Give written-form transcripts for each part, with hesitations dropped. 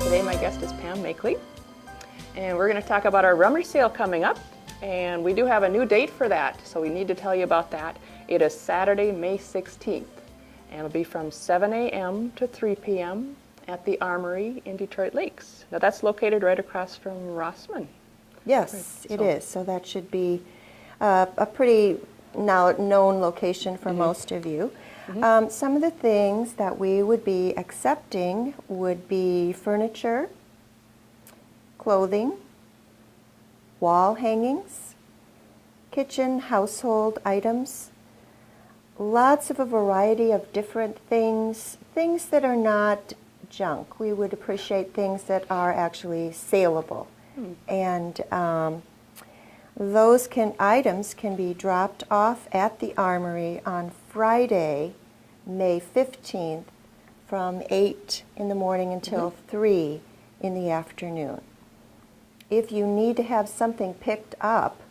Today my guest is Pam Makeley, and we're going to talk about our Rummage sale coming up, and we do have a new date for that, so we need to tell you about that. It is Saturday, May 16th, and it'll be from 7 a.m. to 3 p.m. at the Armory in Detroit Lakes. Now that's located right across from Rossman. Yes, right, it is. So that should be a pretty now known location for most of you. Some of the things that we would be accepting would be furniture, clothing, wall hangings, kitchen, household items, lots of a variety of different things that are not junk. We would appreciate things that are actually saleable. And those items can be dropped off at the Armory on Friday, May 15th from 8 in the morning until 3 in the afternoon. If you need to have something picked up,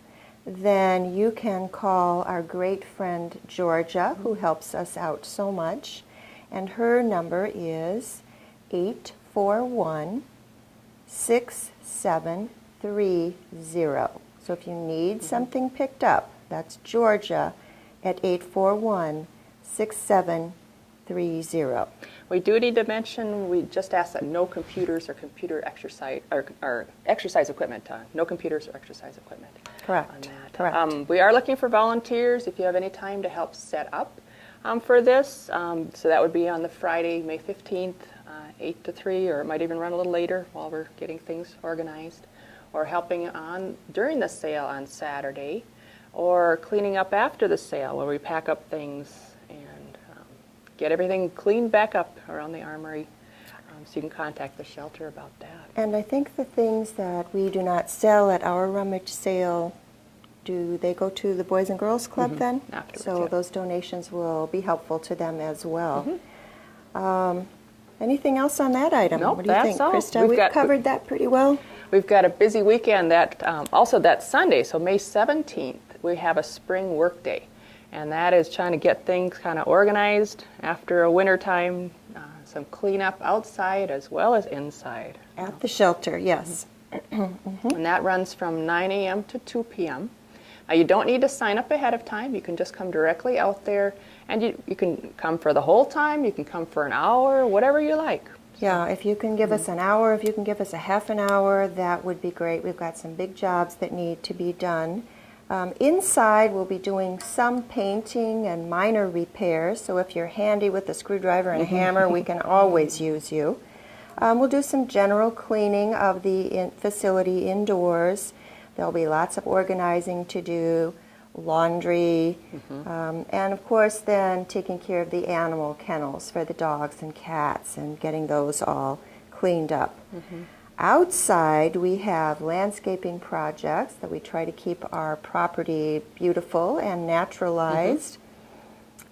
then you can call our great friend Georgia, who helps us out so much, and her number is 841-6730. So if you need something picked up, that's Georgia at 841-6730. We do need to mention, we just asked that no computers or computer exercise or exercise equipment, no computers or exercise equipment. Correct. On that. Correct. We are looking for volunteers if you have any time to help set up for this. So that would be on the Friday, May 15th, 8 to 3, or it might even run a little later while we're getting things organized, or helping on during the sale on Saturday, or cleaning up after the sale where we pack up things and get everything cleaned back up around the Armory. So you can contact the shelter about that. And I think the things that we do not sell at our Rummage sale, do they go to the Boys and Girls Club then? Afterwards, so yeah. Those donations will be helpful to them as well. Anything else on that item? Nope, what do you think, all. Krista? We've covered that pretty well. We've got a busy weekend. That also that Sunday, so May 17th, we have a spring work day. And that is trying to get things kind of organized after a winter time, some cleanup outside as well as inside. At the shelter, yes. And that runs from 9 a.m. to 2 p.m. You don't need to sign up ahead of time. You can just come directly out there, and you can come for the whole time. You can come for an hour, whatever you like. Yeah, if you can give us an hour, if you can give us a half an hour, that would be great. We've got some big jobs that need to be done. Inside, we'll be doing some painting and minor repairs, so if you're handy with a screwdriver and a hammer, we can always use you. We'll do some general cleaning of the facility indoors. There'll be lots of organizing to do, laundry, and of course then taking care of the animal kennels for the dogs and cats and getting those all cleaned up. Outside, we have landscaping projects that we try to keep our property beautiful and naturalized.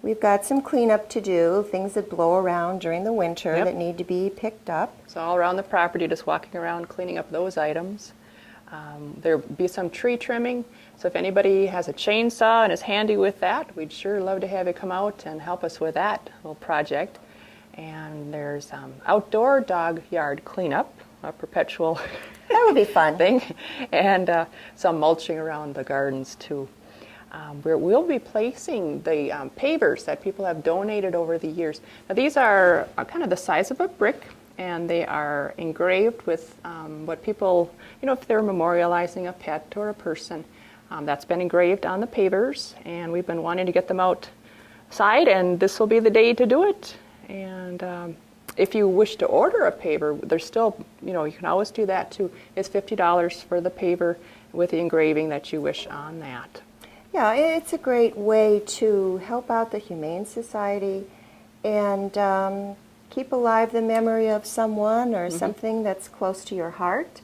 We've got some cleanup to do, things that blow around during the winter that need to be picked up. So all around the property, just walking around, cleaning up those items. There'll be some tree trimming, so if anybody has a chainsaw and is handy with that, we'd sure love to have you come out and help us with that little project. And there's outdoor dog yard cleanup, a perpetual That would be fun. thing, and some mulching around the gardens too. We'll be placing the pavers that people have donated over the years. Now these are kind of the size of a brick, and they are engraved with what people, if they're memorializing a pet or a person, that's been engraved on the pavers, and we've been wanting to get them outside, and this will be the day to do it. And if you wish to order a paver, there's still, you can always do that too. It's $50 for the paver with the engraving that you wish on that. Yeah, it's a great way to help out the Humane Society and keep alive the memory of someone or something that's close to your heart.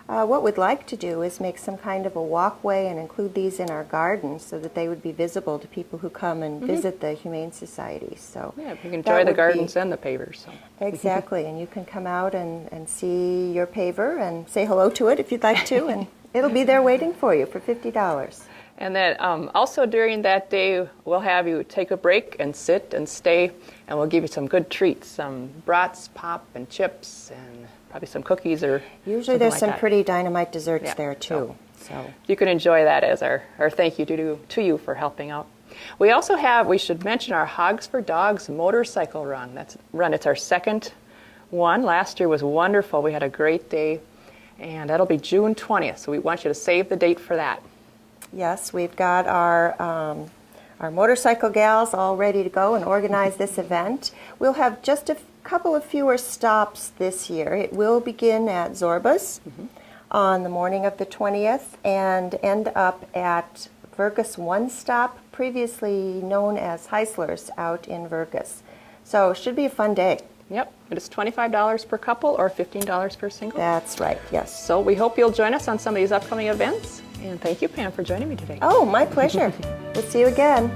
What we'd like to do is make some kind of a walkway and include these in our garden so that they would be visible to people who come and visit the Humane Society. So yeah, you can enjoy the gardens and the pavers. So. Exactly, and you can come out and see your paver and say hello to it if you'd like to, and it'll be there waiting for you for $50. And then also during that day, we'll have you take a break and sit and stay, and we'll give you some good treats, some brats, pop, and chips, and probably some cookies or usually there's like some that. pretty dynamite desserts there too. So you can enjoy that as our thank you to you for helping out. We also have, we should mention, our Hogs for Dogs motorcycle run. It's our second one. Last year was wonderful. We had a great day, and that'll be June 20th. So we want you to save the date for that. Yes, we've got our motorcycle gals all ready to go and organize this event. We'll have just a couple of fewer stops this year. It will begin at Zorba's on the morning of the 20th and end up at Vergus One Stop, previously known as Heisler's, out in Vergus. So it should be a fun day. Yep, it is $25 per couple or $15 per single. That's right, yes. So we hope you'll join us on some of these upcoming events. And thank you, Pam, for joining me today. Oh, my pleasure. We'll see you again.